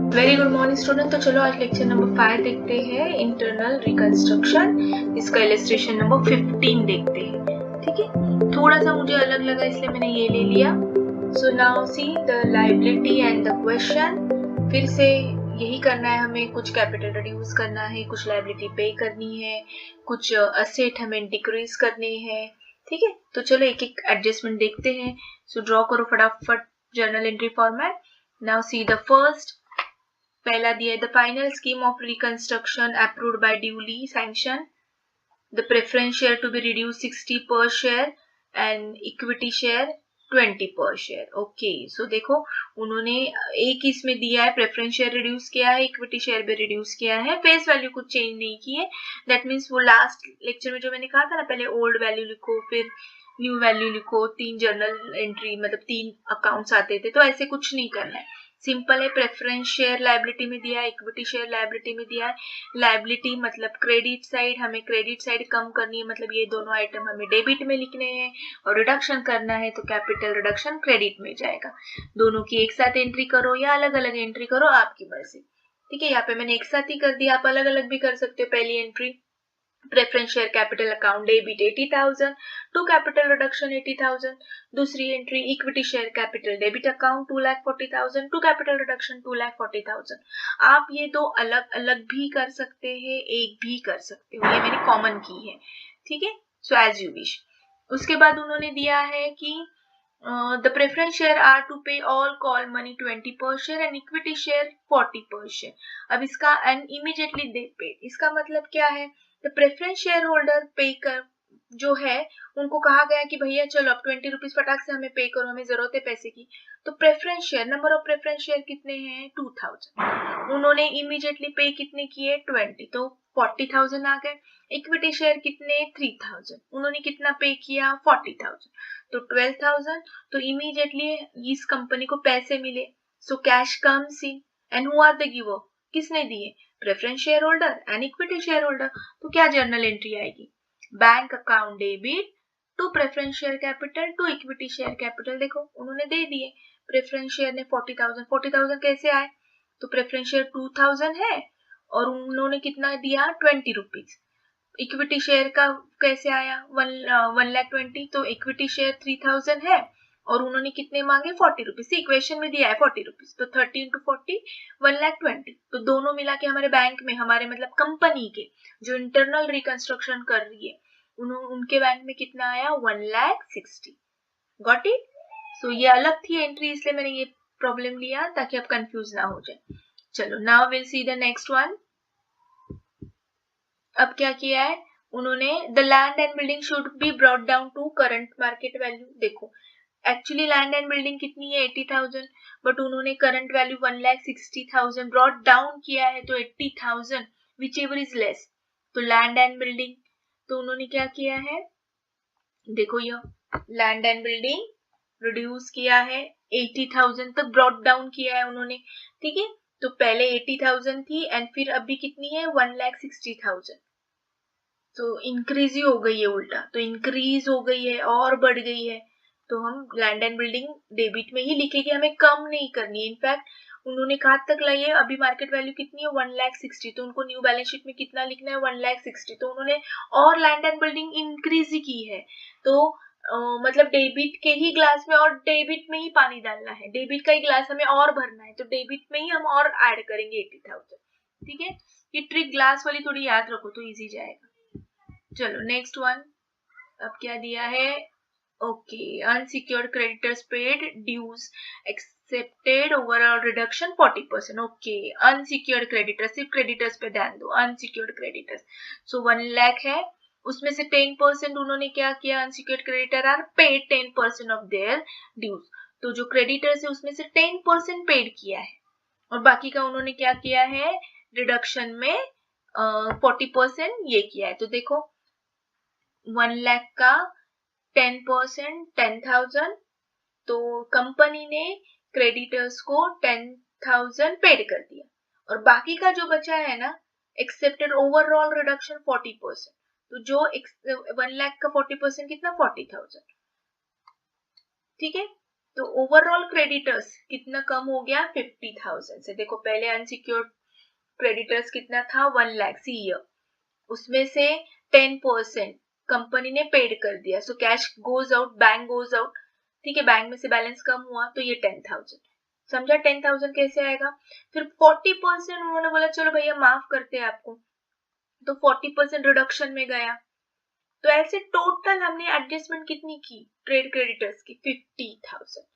Very good morning student. तो चलो आज लेक्चर नंबर 5 देखते हैं, इंटरनल रिकंस्ट्रक्शन। इसका इलस्ट्रेशन नंबर 15 देखते हैं। ठीक है, थोड़ा सा मुझे अलग लगा इसलिए मैंने ये ले लिया। So now see the liability and the question. फिर से यही करना है हमें, कुछ कैपिटल रिड्यूस करना है, कुछ लायबिलिटी पे करनी है, कुछ असेट हमें डिक्रीज करने हैं। ठीक है, तो चलो एक एक एडजस्टमेंट देखते हैं। सो ड्रॉ करो फटाफट journal entry format. Now see the first, पहला दिया है the final scheme of reconstruction approved by duly sanction, the preference share to be reduce 60 per share and equity share 20 पर शेयर। ओके, सो देखो उन्होंने एक इसमें दिया है, प्रेफरेंस शेयर रिड्यूस किया है, इक्विटी शेयर भी रिड्यूस किया है, फेस वैल्यू कुछ चेंज नहीं की है। दैट मीन्स वो लास्ट लेक्चर में जो मैंने कहा था ना, पहले ओल्ड वैल्यू लिखो फिर न्यू वैल्यू लिखो, 3 जर्नल एंट्री मतलब 3 अकाउंट्स आते थे, तो ऐसे कुछ नहीं करना है। सिंपल है, प्रेफरेंस शेयर लायबिलिटी में दिया है, इक्विटी शेयर लायबिलिटी में दिया है। लायबिलिटी मतलब क्रेडिट साइड, हमें क्रेडिट साइड कम करनी है, मतलब ये दोनों आइटम हमें डेबिट में लिखने हैं, और रिडक्शन करना है तो कैपिटल रिडक्शन क्रेडिट में जाएगा। दोनों की एक साथ एंट्री करो या अलग अलग एंट्री करो, आपकी मर्जी। ठीक है, यहाँ पे मैंने एक साथ ही कर दिया, आप अलग अलग भी कर सकते हो। पहली entry preference share capital account debit 80,000 to capital reduction 80,000। दूसरी entry equity share capital debit account 2,40,000 to capital reduction 2,40,000। आप ये दो अलग अलग भी कर सकते हैं, एक भी कर सकते हो, ये मैंने कॉमन की है। ठीक है, सो एज यू विश। उसके बाद उन्होंने दिया है कि the preference share are to pay all call money 20 per share and equity share 40 per share। अब इसका and immediately they pay, इसका मतलब क्या है? the preference shareholder पे कर जो है उनको कहा गया कि भैया चलो अब 20 रुपीज फटाक से हमें पे करो, हमें जरूरत है पैसे की। तो preference share, number of preference share कितने हैं? 2000। उन्होंने इमीडिएटली पे कितने किए? 20, तो 40,000 आ गए। इक्विटी शेयर कितने? 3000। उन्होंने कितना पे किया? 40,000, तो 12,000। तो इमीडिएटली इस कंपनी को पैसे मिले। So cash comes in and who are the giver? किसने दिए? Preference share holder and equity share holder. तो क्या जर्नल एंट्री आएगी? Bank account debit to preference share capital to equity share capital. देखो उन्होंने दे दिए, प्रेफरेंस शेयर ने 40,000, 40,000 कैसे आए? तो प्रेफरेंस शेयर 2,000 है और उन्होंने कितना दिया? 20 रुपीज। इक्विटी शेयर का कैसे आया? 1,20,000, तो इक्विटी शेयर 3,000 है और उन्होंने कितने मांगे? 40 रुपीज। इक्वेशन में दिया है 40 रुपीज, तो 30 into 40 1,20,000। तो दोनों मिला के हमारे बैंक में, हमारे मतलब कंपनी के जो इंटरनल रिकंस्ट्रक्शन कर रही है, उनके बैंक में कितना आया? 1,60,000। Got it? सो ये अलग थी एंट्री, इसलिए मैंने ये प्रॉब्लम लिया ताकि आप कंफ्यूज ना हो जाए। चलो now will see the next one. अब क्या किया है उन्होंने? The land and building should be brought down to current market value. देखो एक्चुअली लैंड एंड बिल्डिंग कितनी है? 80,000, बट उन्होंने करंट वैल्यू 1,60,000 ब्रॉट डाउन किया है, तो 80,000 विच एवर इज लेस, तो लैंड एंड बिल्डिंग। तो उन्होंने क्या किया है? देखो ये लैंड एंड बिल्डिंग रिड्यूस किया है, 80,000 तक ब्रॉट डाउन किया है उन्होंने। ठीक है, तो पहले 80,000 थी एंड फिर अभी कितनी है? 1,60,000। तो इंक्रीज ही हो गई है, उल्टा तो इंक्रीज हो गई है और बढ़ गई है। तो हम लैंड एंड बिल्डिंग डेबिट में ही लिखेंगे, हमें कम नहीं करनी है। इनफैक्ट उन्होंने कहा तक लाई है, अभी मार्केट वैल्यू कितनी है? 1,60,000, तो उनको न्यू बैलेंस शीट में कितना लिखना है? 1,60,000। तो उन्होंने और लैंड एंड बिल्डिंग इंक्रीज ही की है। तो मतलब डेबिट के ही ग्लास में और डेबिट में ही पानी डालना है, डेबिट का ही ग्लास हमें और भरना है, तो डेबिट में ही हम और ऐड करेंगे 80,000। ठीक है, ये ट्रिक ग्लास वाली थोड़ी याद रखो तो इजी जाएगा। चलो नेक्स्ट वन। अब क्या दिया है? Okay, unsecured creditors paid dues accepted overall reduction 40%। Okay, unsecured creditors, सिर्फ क्रेडिटर्स पे ध्यान दो, अनसिक्योर्ड क्रेडिटर्स। सो 1 लाख है, उसमें से 10% उन्होंने क्या किया? Unsecured creditor are paid 10% of their dues. तो जो क्रेडिटर्स है उसमें से 10% पेड किया है और बाकी का उन्होंने क्या किया है? रिडक्शन में 40% ये किया है। तो देखो 1 लाख का 10% 10,000, तो कंपनी ने क्रेडिटर्स को 10,000 पेड कर दिया और बाकी का जो बचा है ना, एक्सेप्टेड ओवरऑल रिडक्शन 40%। तो जो 1 लाख का 40% कितना? 40,000। ठीक है, तो ओवरऑल क्रेडिटर्स कितना कम हो गया 50,000 से। देखो पहले अनसिक्योर्ड क्रेडिटर्स कितना था 1 लाख ईयर, उसमें से 10% कंपनी ने पेड कर दिया, so cash goes out, bank goes out, ठीक है, बैंक में से बैलेंस कम हुआ तो ये 10,000, समझा 10,000 कैसे आएगा। फिर 40% उन्होंने बोला चलो भैया माफ करते हैं आपको, तो 40% रिडक्शन में गया। तो ऐसे टोटल हमने एडजस्टमेंट कितनी की ट्रेड क्रेडिटर्स की 50,000,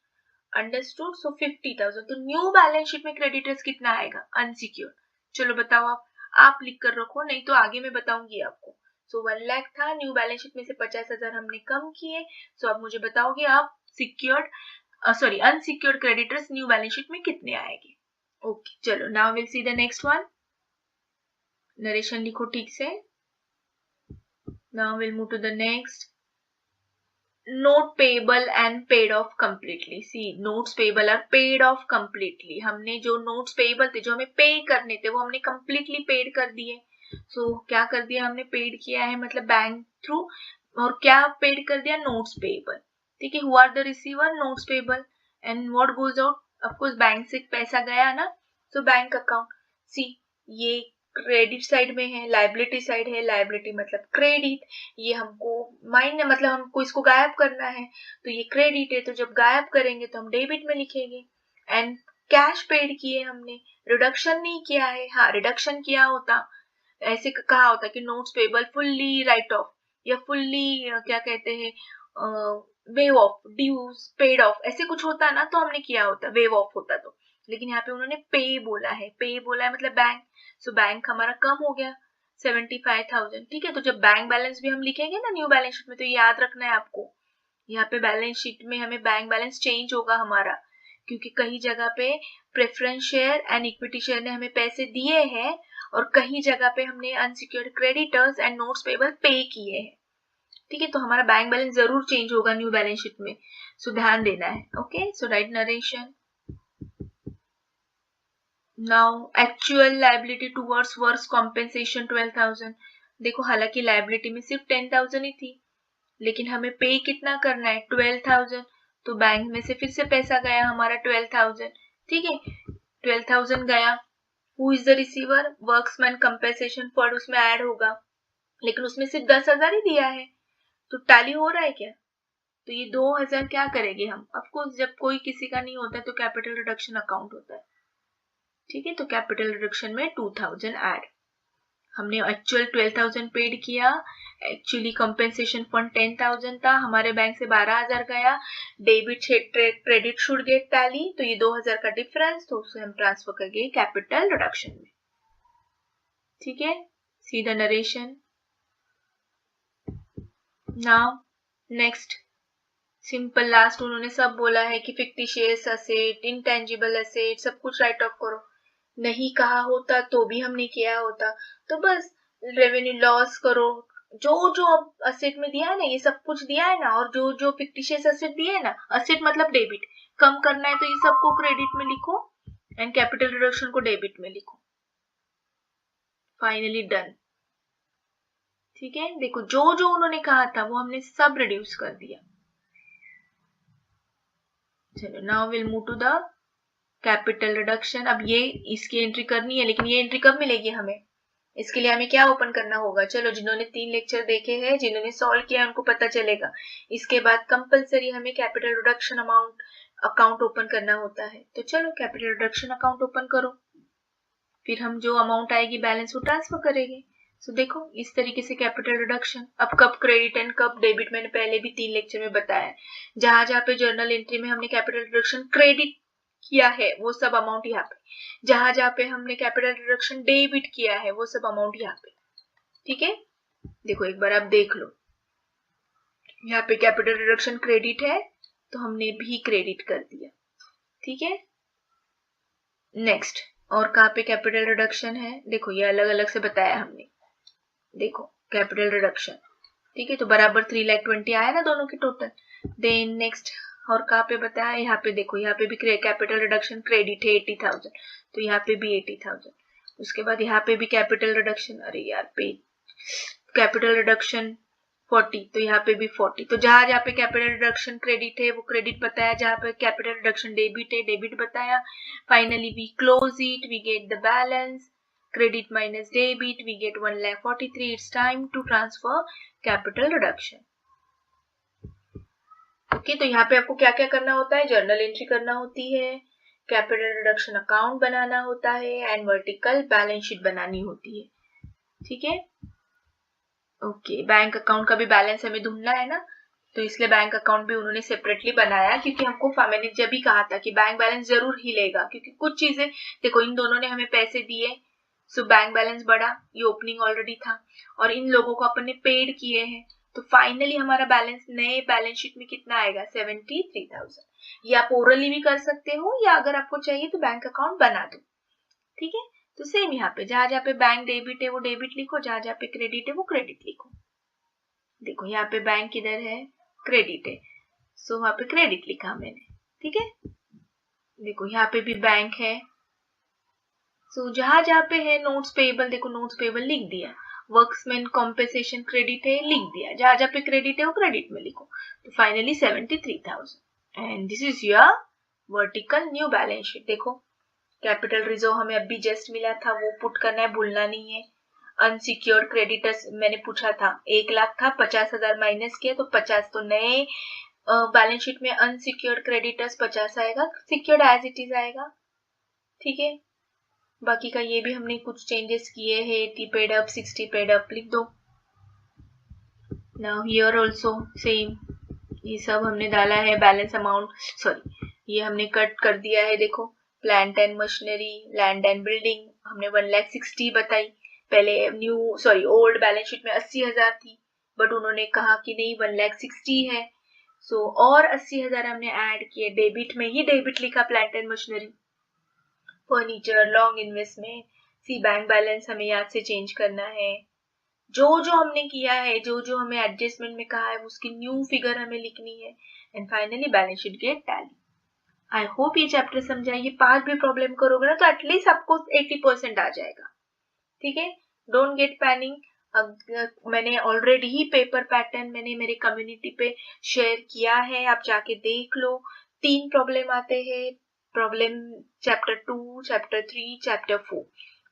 अंडरस्टूड। सो 50,000, तो न्यू बैलेंस शीट में क्रेडिटर्स कितना आएगा अनसिक्योर्ड, चलो बताओ आप लिख कर रखो, नहीं तो आगे मैं बताऊंगी आपको। सो 1 लाख था, न्यू बैलेंस शीट में से 50,000 हमने कम किए। सो अब मुझे बताओगे आप secured unsecured creditors new balance sheet में कितने आएंगे। ओके चलो, now will see the next one. Narration लिखो ठीक से। Now will move to the next. Note payable and paid off completely. See, notes payable are paid off completely. हमने जो notes payable थे, जो हमें पे करने थे, वो हमने completely paid कर दिए। So क्या कर दिया हमने, पेड किया है मतलब बैंक थ्रू, और क्या पेड कर दिया, notes payable, ठीक है। Who are the receiver, notes payable, and what goes out, of course bank से पैसा गया ना, so बैंक अकाउंट। सी ये क्रेडिट साइड में है, लाइबिलिटी साइड है, लाइबिलिटी मतलब क्रेडिट, ये हमको माइनस मतलब हमको इसको गायब करना है, तो ये क्रेडिट है, तो जब गायब करेंगे तो हम डेबिट में लिखेंगे। एंड कैश पेड किए हमने, रिडक्शन नहीं किया है। हाँ रिडक्शन किया होता, ऐसे कहा होता कि notes payable fully write off या फुल्ली क्या कहते हैं waive off, dues paid off, ऐसे कुछ होता ना तो हमने किया होता, वेव ऑफ होता तो। लेकिन यहाँ पे उन्होंने पे बोला है, पे बोला है मतलब बैंक, सो बैंक हमारा कम हो गया 75,000, ठीक है। तो जब बैंक बैलेंस भी हम लिखेंगे ना न्यू बैलेंस शीट में, तो याद रखना है आपको, यहाँ पे बैलेंस शीट में हमें बैंक बैलेंस चेंज होगा हमारा, क्योंकि कई जगह पे preference share and equity share ने हमें पैसे दिए हैं, और कई जगह पे हमने unsecured creditors and notes payable पे किए हैं, ठीक है। तो हमारा बैंक बैलेंस जरूर चेंज होगा न्यू बैलेंस शीट में, सो ध्यान देना है। Okay so right narration. Now actual liability towards works compensation 12,000। देखो हालांकि लायबिलिटी में सिर्फ 10,000 ही थी, लेकिन हमें पे कितना करना है 12,000, तो बैंक में से फिर से पैसा गया हमारा 12,000, ठीक है 12,000 गया। Who is the receiver, workmen compensation fund उसमें ऐड होगा, लेकिन उसमें सिर्फ 10,000 ही दिया है, तो टैली हो रहा है क्या, तो ये 2,000 क्या करेंगे हम, ऑफकोर्स जब कोई किसी का नहीं होता तो कैपिटल रिडक्शन अकाउंट होता है, ठीक है। तो कैपिटल रिडक्शन में 2,000 ऐड, हमने एक्चुअल 12,000 पेड किया, एक्चुअली कंपेंसेशन फंड 10,000 था, हमारे बैंक से 12,000 गया, debit credit should get tally, तो ये 2,000 का डिफरेंस, तो उसे हम ट्रांसफर कर गए कैपिटल रिडक्शन में, ठीक है। See the narration. Now next simple last, उन्होंने सब बोला है कि फिक्टिशियस असेट, इंटेंजिबल असेट सब कुछ राइट ऑफ करो, नहीं कहा होता तो भी हमने किया होता, तो बस रेवेन्यू लॉस करो, जो जो अब असेट में दिया है ना ये सब कुछ दिया है ना, और जो जो फिक्टिशियस असेट दिए है ना, असेट मतलब डेबिट, कम करना है तो ये सबको क्रेडिट में लिखो एंड कैपिटल रिडक्शन को डेबिट में लिखो, फाइनली डन, ठीक है। देखो जो जो उन्होंने कहा था वो हमने सब रिड्यूस कर दिया। चलो now will move to the capital reduction. अब ये इसकी एंट्री करनी है, लेकिन ये एंट्री कब मिलेगी हमें, इसके लिए हमें क्या ओपन करना होगा, चलो जिन्होंने 3 लेक्चर देखे हैं, जिन्होंने सॉल्व किया उनको पता चलेगा, इसके बाद कंपलसरी हमें capital reduction amount account open करना होता है, तो चलो कैपिटल रिडक्शन अकाउंट ओपन करो, फिर हम जो अमाउंट आएगी बैलेंस वो ट्रांसफर करेंगे। सो देखो इस तरीके से कैपिटल रिडक्शन, अब कब क्रेडिट एंड कब डेबिट मैंने पहले भी 3 लेक्चर में बताया, जहां जहां पे जर्नल एंट्री में हमने कैपिटल रिडक्शन क्रेडिट किया है वो सब अमाउंट यहाँ पे, जहां जहां पे हमने कैपिटल रिडक्शन डेबिट किया है वो सब अमाउंट यहाँ पे, ठीक है। देखो एक बार आप देख लो, यहाँ पे कैपिटल रिडक्शन क्रेडिट है तो हमने भी क्रेडिट कर दिया, ठीक है। नेक्स्ट और कहाँ पे कैपिटल रिडक्शन है, देखो ये अलग अलग से बताया हमने, देखो कैपिटल रिडक्शन, ठीक है, तो बराबर 3,20,000 आया ना दोनों के टोटल। देन नेक्स्ट और कहाँ पे बताया, यहाँ पे देखो यहाँ पे भी कैपिटल रिडक्शन क्रेडिट है 80,000, तो यहाँ पे भी 80,000, उसके बाद यहाँ पे भी कैपिटल रिडक्शन, अरे यार पे कैपिटल रिडक्शन 40, तो यहाँ पे भी 40। तो जहां जहाँ पे कैपिटल रिडक्शन क्रेडिट है वो क्रेडिट बताया, जहां पे कैपिटल रिडक्शन डेबिट है डेबिट बताया। Finally we close it, we get the balance, credit minus debit, we get 1,43,000। It's time to transfer capital reduction. Okay, तो यहाँ पे आपको क्या क्या करना होता है, जर्नल एंट्री करना होती है, कैपिटल रिडक्शन अकाउंट बनाना होता है एंड वर्टिकल बैलेंस शीट बनानी होती है। ठीक है, ओके। बैंक अकाउंट का भी बैलेंस हमें ढूंढना है ना, तो इसलिए बैंक अकाउंट भी उन्होंने सेपरेटली बनाया, क्योंकि हमको मैंने जब भी कहा था कि बैंक बैलेंस जरूर ही लेगा, क्योंकि कुछ चीजें देखो, इन दोनों ने हमें पैसे दिए, सो बैंक बैलेंस बढ़ा, ये ओपनिंग ऑलरेडी था, और इन लोगों को अपन ने पेड किए हैं, तो फाइनली हमारा बैलेंस नए बैलेंस शीट में कितना आएगा, 73,000। ये आप ओरली भी कर सकते हो, या अगर आपको चाहिए तो बैंक अकाउंट बना दो। ठीक है, तो सेम यहाँ पे जहां जहाँ पे बैंक डेबिट है वो डेबिट लिखो, जहां जहाँ पे क्रेडिट है वो क्रेडिट लिखो। देखो यहाँ पे बैंक किधर है, क्रेडिट है, सो वहां पे क्रेडिट लिखा मैंने। ठीक है, देखो यहाँ पे भी बैंक है, सो जहां जहाँ पे है नोट्स पेएबल, देखो नोट्स पेएबल लिख दिया, वर्क्समैन कॉम्पेंसेशन क्रेडिट है लिख दिया, जहां जहाँ पे क्रेडिट है वो क्रेडिट में लिखो। तो finally 73,000 and this is your vertical new balance sheet. देखो कैपिटल रिजर्व हमें अभी जस्ट मिला था, वो पुट करना है, भूलना नहीं है। अनसिक्योर्ड क्रेडिटर्स मैंने पूछा था, 1 लाख था, 50,000 माइनस किया तो 50, तो नए बैलेंस शीट में अनसिक्योर्ड क्रेडिटर्स 50 आएगा, सिक्योर्ड एज इट इज आएगा। ठीक है, बाकी का ये भी हमने कुछ चेंजेस किए हैं, 80 पेड अप, 60 पेड अप लिख दो। नाउ हियर आल्सो सेम, ये सब हमने डाला है, बैलेंस अमाउंट, सॉरी ये हमने कट कर दिया है। देखो plant and machinery, land and building हमने 1,60,000 बताई, पहले ओल्ड बैलेंस शीट में 80,000 थी, बट उन्होंने कहा कि नहीं 1,60,000 है, सो और 80,000 हमने ऐड किए, डेबिट में ही डेबिट लिखा plant and machinery. Furniture, long investment, see bank balance हमें याद से चेंज करना है, जो जो हमने किया है, जो जो हमें एडजस्टमेंट में कहा है उसकी न्यू फिगर हमें लिखनी है, and finally balance sheet get tally. I hope ये चैप्टर समझा, ये पास भी प्रॉब्लम करोगे ना तो एटलीस्ट आपको 80% आ जाएगा। ठीक है, डोंट गेट पैनिक। मैंने ऑलरेडी ही पेपर पैटर्न मैंने मेरे कम्युनिटी पे शेयर किया है, आप जाके देख लो। 3 प्रॉब्लम आते हैं, problem chapter 2, chapter 3, chapter 4।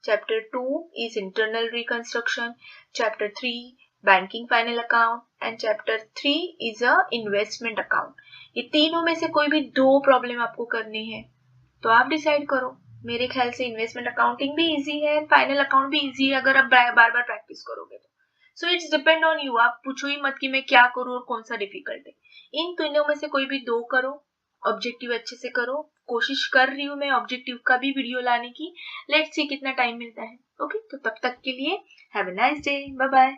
Chapter 2 is internal reconstruction, chapter 3 banking final account, and chapter 3 is a investment account। ये तीनों में से कोई भी 2 प्रॉब्लम आपको करनी है, तो आप डिसाइड करो। मेरे ख्याल से इन्वेस्टमेंट अकाउंटिंग भी इजी है, फाइनल अकाउंट भी इजी है, अगर आप बार बार प्रैक्टिस करोगे तो। So it's depend on you, आप पूछो ही मत कि मैं क्या करूँ और कौन सा डिफिकल्ट है। इन तीनों में से कोई भी 2 करो, ऑब्जेक्टिव अच्छे से करो। कोशिश कर रही हूँ मैं ऑब्जेक्टिव का भी वीडियो लाने की, लेट्स सी कितना टाइम मिलता है। ओके, तो तब तक के लिए have a nice day, bye bye.